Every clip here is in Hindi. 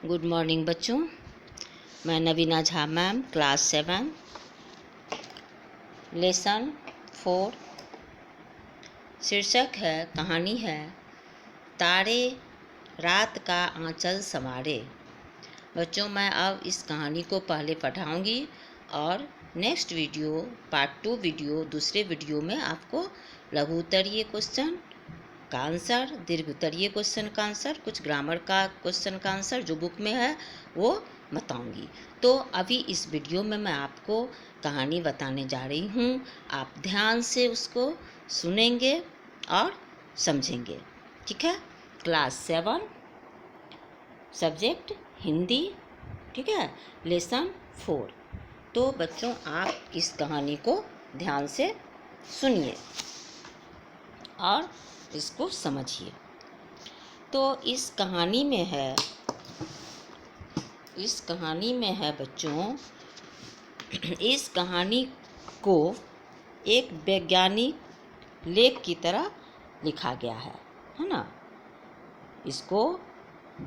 गुड मॉर्निंग बच्चों। मैं नवीना झा मैम, क्लास 7 लेसन 4। शीर्षक है, कहानी है तारे रात का आंचल संवारे। बच्चों, मैं अब इस कहानी को पहले पढ़ाऊंगी और नेक्स्ट वीडियो पार्ट 2 वीडियो दूसरे वीडियो में आपको लघु उत्तरीय क्वेश्चन का आंसर, दीर्घ उत्तरीय क्वेश्चन का आंसर, कुछ ग्रामर का क्वेश्चन का आंसर जो बुक में है वो बताऊंगी। तो अभी इस वीडियो में मैं आपको कहानी बताने जा रही हूँ। आप ध्यान से उसको सुनेंगे और समझेंगे, ठीक है। क्लास 7 सब्जेक्ट हिंदी, ठीक है, लेसन 4। तो बच्चों, आप इस कहानी को ध्यान से सुनिए और इसको समझिए। तो इस कहानी में है बच्चों, इस कहानी को एक वैज्ञानिक लेख की तरह लिखा गया है ना। इसको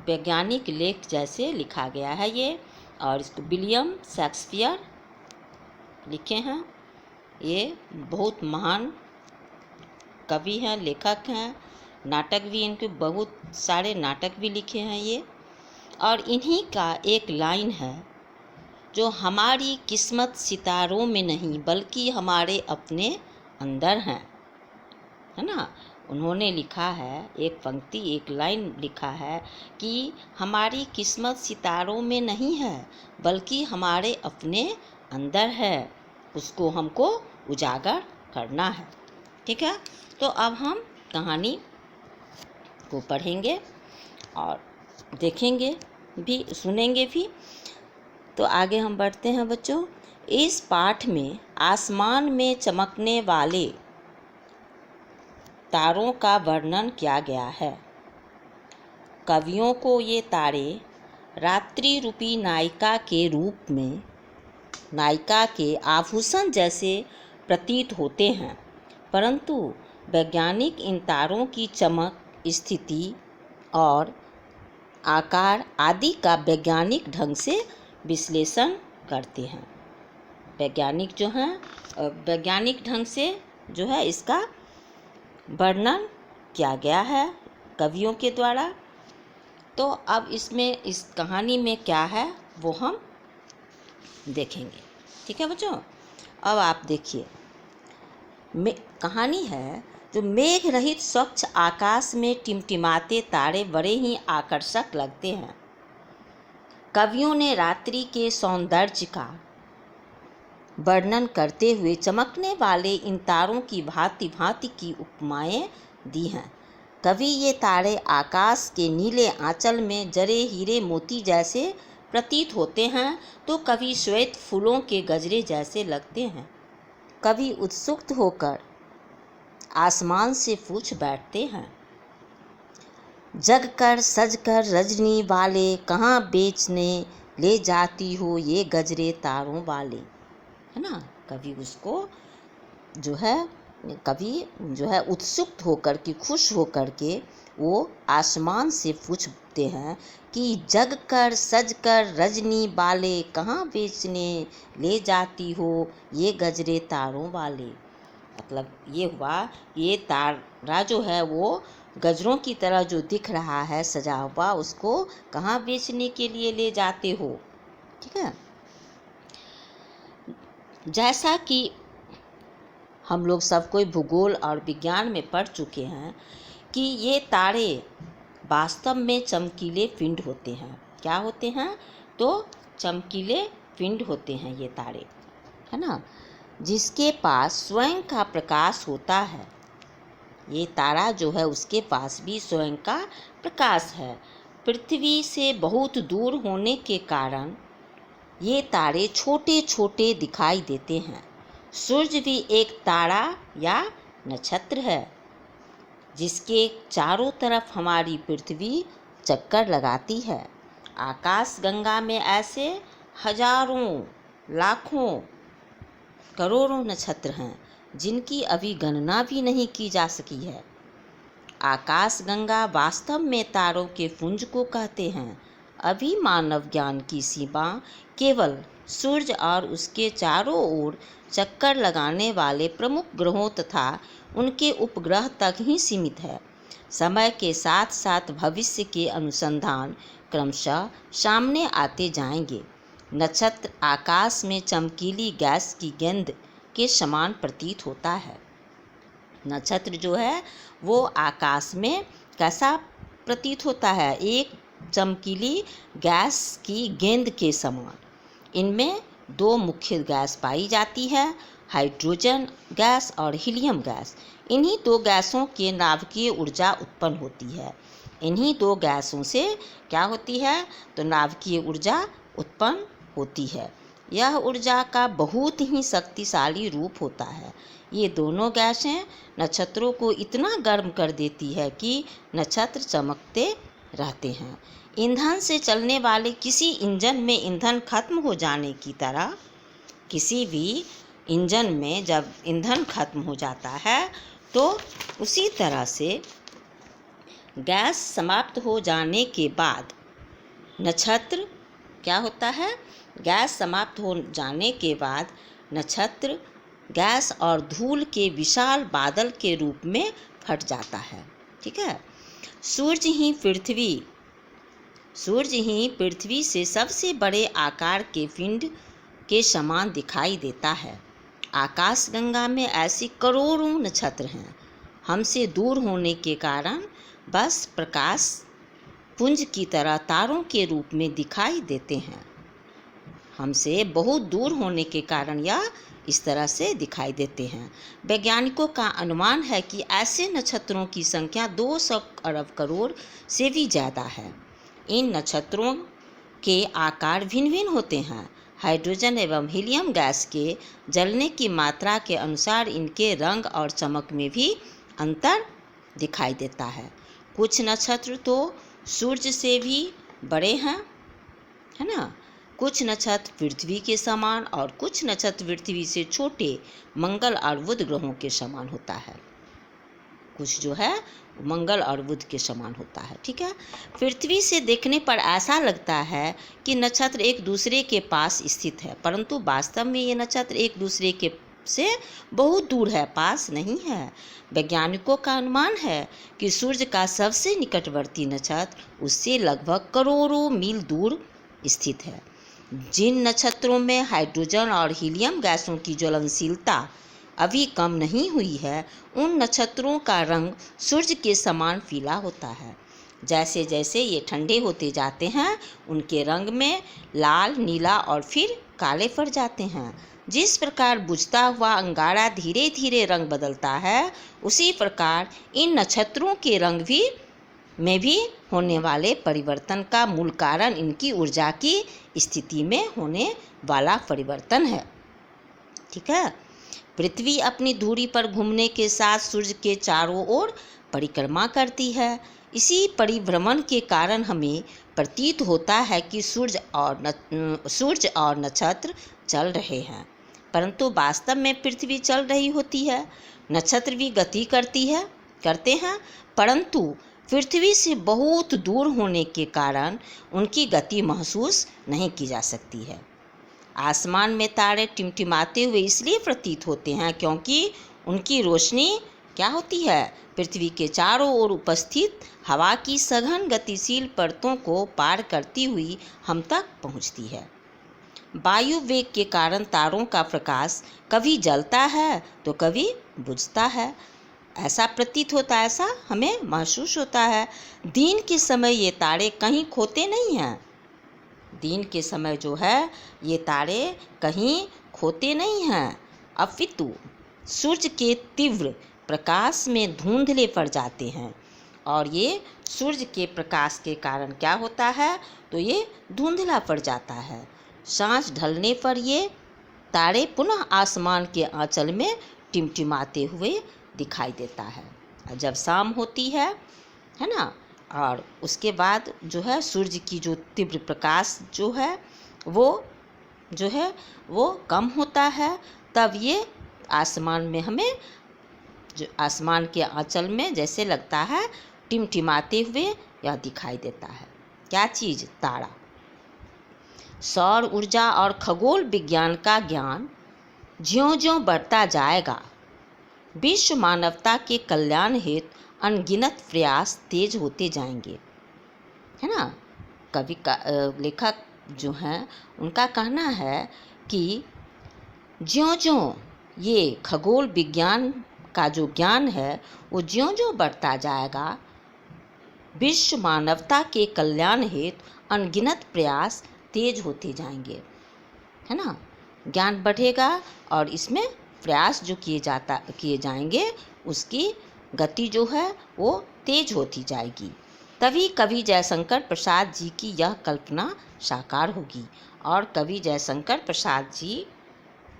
वैज्ञानिक लेख जैसे लिखा गया है ये, और इसको विलियम शेक्सपियर लिखे हैं। ये बहुत महान कवि हैं, लेखक हैं। नाटक भी इनके बहुत सारे नाटक भी लिखे हैं ये। और इन्हीं का एक लाइन है, जो हमारी किस्मत सितारों में नहीं बल्कि हमारे अपने अंदर हैं, है ना। उन्होंने लिखा है, एक पंक्ति, एक लाइन लिखा है कि हमारी किस्मत सितारों में नहीं है बल्कि हमारे अपने अंदर है, उसको हमको उजागर करना है, ठीक है। तो अब हम कहानी को पढ़ेंगे और देखेंगे भी, सुनेंगे भी। तो आगे हम बढ़ते हैं बच्चों। इस पाठ में आसमान में चमकने वाले तारों का वर्णन किया गया है। कवियों को ये तारे रात्रि रूपी नायिका के रूप में, नायिका के आभूषण जैसे प्रतीत होते हैं, परंतु वैज्ञानिक इन तारों की चमक, स्थिति और आकार आदि का वैज्ञानिक ढंग से विश्लेषण करते हैं। वैज्ञानिक जो हैं, वैज्ञानिक ढंग से जो है इसका वर्णन किया गया है कवियों के द्वारा। तो अब इसमें, इस कहानी में क्या है वो हम देखेंगे, ठीक है बच्चों। अब आप देखिए, कहानी है जो मेघ रहित स्वच्छ आकाश में टिमटिमाते तारे बड़े ही आकर्षक लगते हैं। कवियों ने रात्रि के सौंदर्य का वर्णन करते हुए चमकने वाले इन तारों की भांति भांति की उपमाएं दी हैं। कभी ये तारे आकाश के नीले आंचल में जड़े हीरे मोती जैसे प्रतीत होते हैं, तो कभी श्वेत फूलों के गजरे जैसे लगते हैं। कभी उत्सुक होकर आसमान से पूछ बैठते हैं, जग कर सज कर रजनी वाले कहाँ बेचने ले जाती हो ये गजरे तारों वाले, है ना। कभी उसको जो है, कभी जो है उत्सुक होकर के, खुश होकर के वो आसमान से पूछते हैं कि जग कर सज कर रजनी वाले कहाँ बेचने ले जाती हो ये गजरे तारों वाले। मतलब ये हुआ, ये तारा जो है वो गजरों की तरह जो दिख रहा है सजा हुआ, उसको कहाँ बेचने के लिए ले जाते हो, ठीक है। जैसा कि हम लोग सब कोई भूगोल और विज्ञान में पढ़ चुके हैं कि ये तारे वास्तव में चमकीले पिंड होते हैं। क्या होते हैं? तो चमकीले पिंड होते हैं ये तारे, है ना, जिसके पास स्वयं का प्रकाश होता है। ये तारा जो है उसके पास भी स्वयं का प्रकाश है। पृथ्वी से बहुत दूर होने के कारण ये तारे छोटे छोटे दिखाई देते हैं। सूर्य भी एक तारा या नक्षत्र है, जिसके चारों तरफ हमारी पृथ्वी चक्कर लगाती है। आकाश गंगा में ऐसे हजारों, लाखों, करोड़ों नक्षत्र हैं जिनकी अभी गणना भी नहीं की जा सकी है। आकाश गंगा वास्तव में तारों के पुंज को कहते हैं। अभी मानव ज्ञान की सीमा केवल सूर्य और उसके चारों ओर चक्कर लगाने वाले प्रमुख ग्रहों तथा उनके उपग्रह तक ही सीमित है। समय के साथ साथ भविष्य के अनुसंधान क्रमशः सामने आते जाएंगे। नक्षत्र आकाश में चमकीली गैस की गेंद के समान प्रतीत होता है। नक्षत्र जो है वो आकाश में कैसा प्रतीत होता है? एक चमकीली गैस की गेंद के समान। इनमें दो मुख्य गैस पाई जाती है, हाइड्रोजन गैस और हीलियम गैस। इन्हीं दो गैसों के नाभिकीय ऊर्जा उत्पन्न होती है। इन्हीं दो गैसों से क्या होती है? तो नाभिकीय ऊर्जा उत्पन्न होती है। यह ऊर्जा का बहुत ही शक्तिशाली रूप होता है। ये दोनों गैसें नक्षत्रों को इतना गर्म कर देती है कि नक्षत्र चमकते रहते हैं। ईंधन से चलने वाले किसी इंजन में ईंधन खत्म हो जाने की तरह, किसी भी इंजन में जब ईंधन खत्म हो जाता है तो उसी तरह से गैस समाप्त हो जाने के बाद नक्षत्र क्या होता है? गैस समाप्त हो जाने के बाद नक्षत्र गैस और धूल के विशाल बादल के रूप में फट जाता है। ठीक है। सूर्य ही पृथ्वी से सबसे बड़े आकार के पिंड के समान दिखाई देता है। आकाशगंगा में ऐसी करोड़ों नक्षत्र हैं। हमसे दूर होने के कारण बस प्रकाश पुंज की तरह तारों के रूप में दिखाई देते हैं। हमसे बहुत दूर होने के कारण यह इस तरह से दिखाई देते हैं। वैज्ञानिकों का अनुमान है कि ऐसे नक्षत्रों की संख्या 200 अरब करोड़ से भी ज़्यादा है। इन नक्षत्रों के आकार भिन्न भिन्न होते हैं। हाइड्रोजन एवं हीलियम गैस के जलने की मात्रा के अनुसार इनके रंग और चमक में भी अंतर दिखाई देता है। कुछ नक्षत्र तो सूर्य से भी बड़े हैं, है ना। कुछ नक्षत्र पृथ्वी के समान और कुछ नक्षत्र पृथ्वी से छोटे मंगल और बुध ग्रहों के समान होता है। कुछ जो है मंगल और बुध के समान होता है। ठीक है। पृथ्वी से देखने पर ऐसा लगता है कि नक्षत्र एक दूसरे के पास स्थित है, परंतु वास्तव में ये नक्षत्र एक दूसरे के से बहुत दूर है, पास नहीं है। वैज्ञानिकों का अनुमान है कि सूर्य का सबसे निकटवर्ती नक्षत्र उससे लगभग करोड़ों मील दूर स्थित है। जिन नक्षत्रों में हाइड्रोजन और हीलियम गैसों की ज्वलनशीलता अभी कम नहीं हुई है, उन नक्षत्रों का रंग सूर्य के समान पीला होता है। जैसे जैसे ये ठंडे होते जाते हैं, उनके रंग में लाल, नीला और फिर काले पड़ जाते हैं। जिस प्रकार बुझता हुआ अंगारा धीरे धीरे रंग बदलता है, उसी प्रकार इन नक्षत्रों के रंग में भी होने वाले परिवर्तन का मूल कारण इनकी ऊर्जा की स्थिति में होने वाला परिवर्तन है। ठीक है। पृथ्वी अपनी धुरी पर घूमने के साथ सूर्य के चारों ओर परिक्रमा करती है। इसी परिभ्रमण के कारण हमें प्रतीत होता है कि सूर्य और नक्षत्र चल रहे हैं, परंतु वास्तव में पृथ्वी चल रही होती है। नक्षत्र भी गति करते हैं, परंतु पृथ्वी से बहुत दूर होने के कारण उनकी गति महसूस नहीं की जा सकती है। आसमान में तारे टिमटिमाते हुए इसलिए प्रतीत होते हैं क्योंकि उनकी रोशनी क्या होती है? पृथ्वी के चारों ओर उपस्थित हवा की सघन गतिशील परतों को पार करती हुई हम तक पहुंचती है। वायु वेग के कारण तारों का प्रकाश कभी जलता है तो कभी बुझता है। ऐसा प्रतीत होता है, ऐसा हमें महसूस होता है। दिन के समय ये तारे कहीं खोते नहीं हैं। दिन के समय जो है ये तारे कहीं खोते नहीं हैं, अपितु सूर्य के तीव्र प्रकाश में धुंधले पड़ जाते हैं। और ये सूर्य के प्रकाश के कारण क्या होता है? तो ये धुंधला पड़ जाता है। सांझ ढलने पर ये तारे पुनः आसमान के आंचल में टिमटिमाते हुए दिखाई देता है। जब शाम होती है ना, और उसके बाद जो है सूर्य की जो तीव्र प्रकाश जो है वो कम होता है, तब ये आसमान में हमें जो आसमान के आंचल में जैसे लगता है टिमटिमाते हुए यह दिखाई देता है। क्या चीज़? तारा। सौर ऊर्जा और खगोल विज्ञान का ज्ञान ज्यों-ज्यों बढ़ता जाएगा, विश्व मानवता के कल्याण हेतु अनगिनत प्रयास तेज होते जाएंगे, है ना। कवि का लेखक जो हैं उनका कहना है कि ज्यों-ज्यों ये खगोल विज्ञान का जो ज्ञान है वो ज्यों-ज्यों बढ़ता जाएगा, विश्व मानवता के कल्याण हेतु अनगिनत प्रयास तेज होते जाएंगे, है ना। ज्ञान बढ़ेगा और इसमें प्रयास जो किए जाएंगे उसकी गति जो है वो तेज होती जाएगी। तभी कवि जयशंकर प्रसाद जी की यह कल्पना साकार होगी। और कवि जयशंकर प्रसाद जी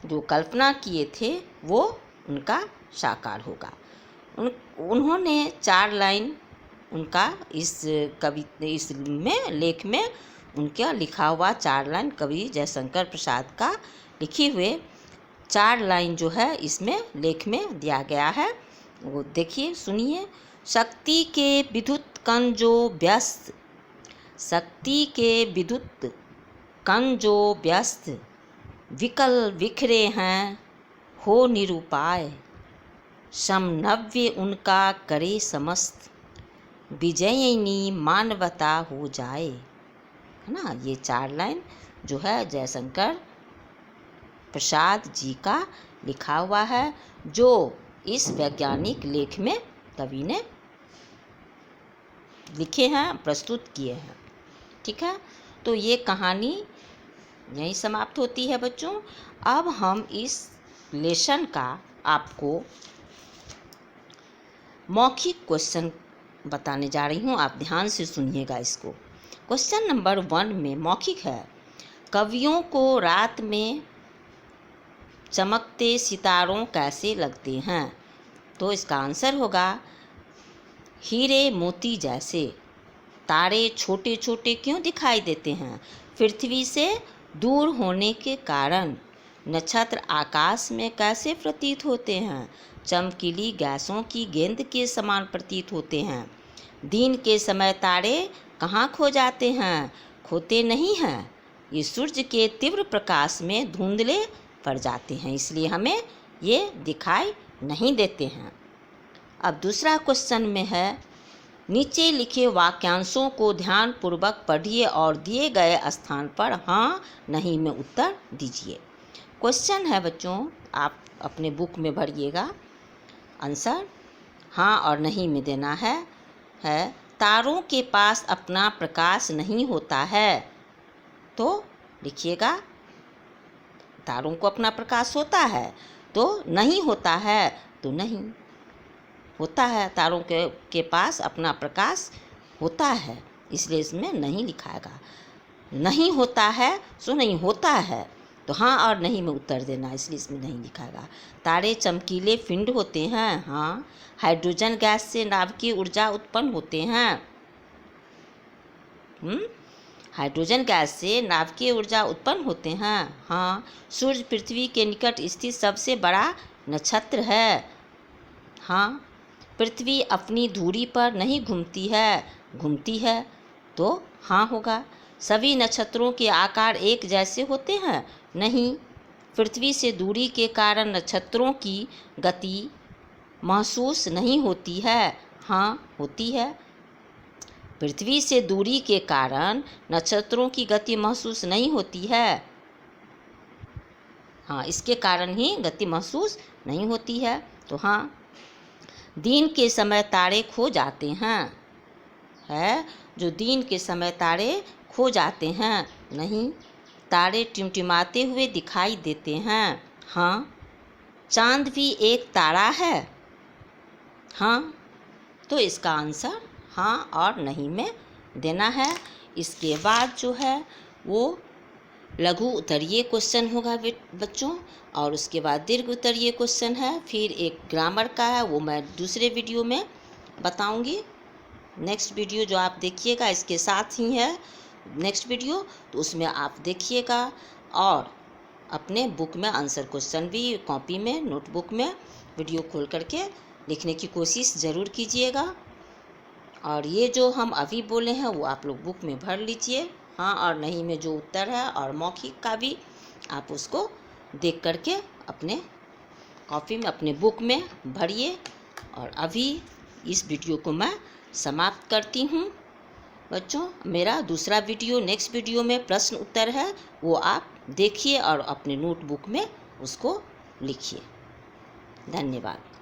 जो कल्पना किए थे वो उनका साकार होगा। उन्होंने 4 लाइन उनका इस लेख में उनका लिखा हुआ 4 लाइन कवि जयशंकर प्रसाद का लिखे हुए 4 लाइन जो है इसमें लेख में दिया गया है, वो देखिए, सुनिए। शक्ति के विद्युत कण जो व्यस्त, शक्ति के विद्युत कण जो व्यस्त, विकल बिखरे हैं हो निरुपाय, समन्वय उनका करे समस्त, विजयिनी मानवता हो जाए, है ना। ये 4 लाइन जो है जयशंकर प्रसाद जी का लिखा हुआ है, जो इस वैज्ञानिक लेख में कवि ने लिखे हैं, प्रस्तुत किए हैं। ठीक है, तो ये कहानी यहीं समाप्त होती है बच्चों। अब हम इस लेसन का आपको मौखिक क्वेश्चन बताने जा रही हूँ, आप ध्यान से सुनिएगा इसको। क्वेश्चन नंबर 1 में मौखिक है, कवियों को रात में चमकते सितारों कैसे लगते हैं? तो इसका आंसर होगा हीरे मोती जैसे। तारे छोटे छोटे क्यों दिखाई देते हैं? पृथ्वी से दूर होने के कारण। नक्षत्र आकाश में कैसे प्रतीत होते हैं? चमकीली गैसों की गेंद के समान प्रतीत होते हैं। दिन के समय तारे कहाँ खो जाते हैं? खोते नहीं हैं, ये सूर्य के तीव्र प्रकाश में धुंधले पड़ जाते हैं, इसलिए हमें ये दिखाई नहीं देते हैं। अब दूसरा क्वेश्चन में है, नीचे लिखे वाक्यांशों को ध्यानपूर्वक पढ़िए और दिए गए स्थान पर हाँ नहीं में उत्तर दीजिए। क्वेश्चन है बच्चों, आप अपने बुक में भरिएगा, आंसर हाँ और नहीं में देना है तारों के पास अपना प्रकाश नहीं होता है। तो लिखिएगा, तारों को अपना प्रकाश होता है, तो नहीं होता है, तो नहीं होता है। तारों के पास अपना प्रकाश होता है, इसलिए इसमें नहीं लिखाएगा। नहीं होता है सो नहीं होता है, तो हाँ और नहीं में उत्तर देना, इसलिए इसमें नहीं लिखाएगा। तारे चमकीले पिंड होते हैं, हाँ। हाइड्रोजन गैस से नाभिकीय ऊर्जा उत्पन्न होते हैं, हाइड्रोजन गैस से नाभिकीय ऊर्जा उत्पन्न होते हैं, हाँ। सूर्य पृथ्वी के निकट स्थित सबसे बड़ा नक्षत्र है, हाँ। पृथ्वी अपनी धुरी पर नहीं घूमती है, घूमती है, तो हाँ होगा। सभी नक्षत्रों के आकार एक जैसे होते हैं, नहीं। पृथ्वी से दूरी के कारण नक्षत्रों की गति महसूस नहीं होती है, हाँ होती है। पृथ्वी से दूरी के कारण नक्षत्रों की गति महसूस नहीं होती है, हाँ, इसके कारण ही गति महसूस नहीं होती है, तो हाँ। दिन के समय तारे खो जाते हैं, है जो दिन के समय तारे खो जाते हैं, नहीं। तारे टिमटिमाते हुए दिखाई देते हैं, हाँ। चांद भी एक तारा है, हाँ। तो इसका आंसर हाँ और नहीं में देना है। इसके बाद जो है वो लघु उत्तरीय क्वेश्चन होगा बच्चों, और उसके बाद दीर्घ उत्तरीय क्वेश्चन है, फिर एक ग्रामर का है, वो मैं दूसरे वीडियो में बताऊंगी। नेक्स्ट वीडियो जो आप देखिएगा इसके साथ ही है नेक्स्ट वीडियो, तो उसमें आप देखिएगा और अपने बुक में आंसर क्वेश्चन भी कॉपी में नोटबुक में वीडियो खोल करके लिखने की कोशिश ज़रूर कीजिएगा। और ये जो हम अभी बोले हैं वो आप लोग बुक में भर लीजिए। हाँ और नहीं में जो उत्तर है और मौखिक का भी आप उसको देख करके अपने कॉपी में अपने बुक में भरिए। और अभी इस वीडियो को मैं समाप्त करती हूँ। बच्चों, मेरा दूसरा वीडियो नेक्स्ट वीडियो में प्रश्न उत्तर है, वो आप देखिए और अपने नोटबुक में उसको लिखिए। धन्यवाद।